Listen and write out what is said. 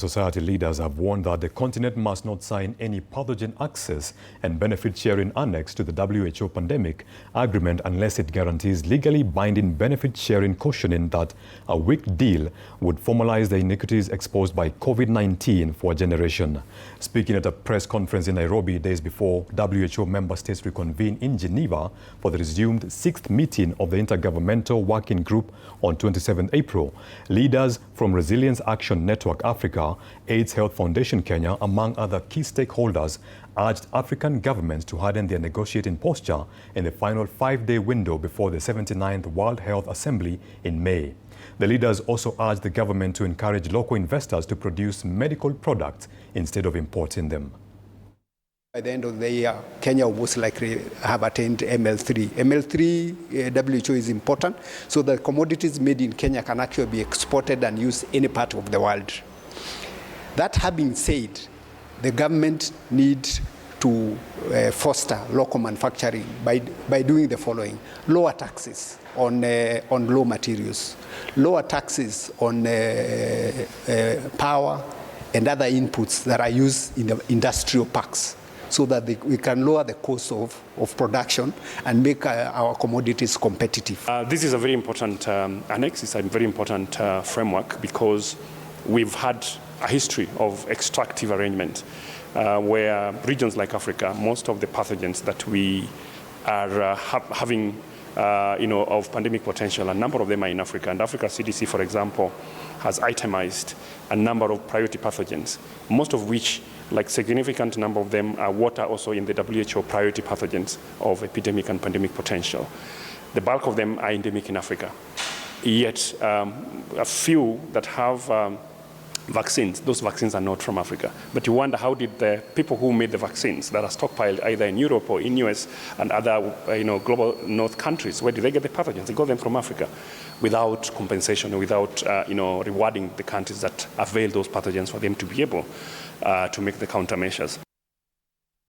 Society leaders have warned that the continent must not sign any pathogen access and benefit sharing annex to the WHO pandemic agreement unless it guarantees legally binding benefit sharing, cautioning that a weak deal would formalize the iniquities exposed by COVID-19 for a generation. Speaking at a press conference in Nairobi days before WHO member states reconvene in Geneva for the resumed 6th meeting of the Intergovernmental Working Group on 27 April, leaders from Resilience Action Network Africa, AIDS Health Foundation Kenya, among other key stakeholders, urged African governments to harden their negotiating posture in the final 5-day window before the 79th World Health Assembly in May. The leaders also urged the government to encourage local investors to produce medical products instead of importing them. By the end of the year, Kenya will most likely have attained ML3. ML3, WHO is important, so that commodities made in Kenya can actually be exported and used any part of the world. That having said, the government needs to foster local manufacturing by doing the following: lower taxes on raw materials, lower taxes on power and other inputs that are used in the industrial parks, so that we can lower the cost of production and make our commodities competitive. This is a very important annex. It's a very important framework, because we've had a history of extractive arrangement where regions like Africa, most of the pathogens that we are having of pandemic potential, a number of them are in Africa. And Africa CDC, for example, has itemized a number of priority pathogens, most of which, like significant number of them, are what are also in the WHO priority pathogens of epidemic and pandemic potential. The bulk of them are endemic in Africa. Yet a few that have vaccines, those vaccines are not from Africa. But you wonder, how did the people who made the vaccines that are stockpiled either in Europe or in US and other global north countries, where did they get the pathogens? They got them from Africa without compensation, without rewarding the countries that avail those pathogens for them to be able to make the countermeasures.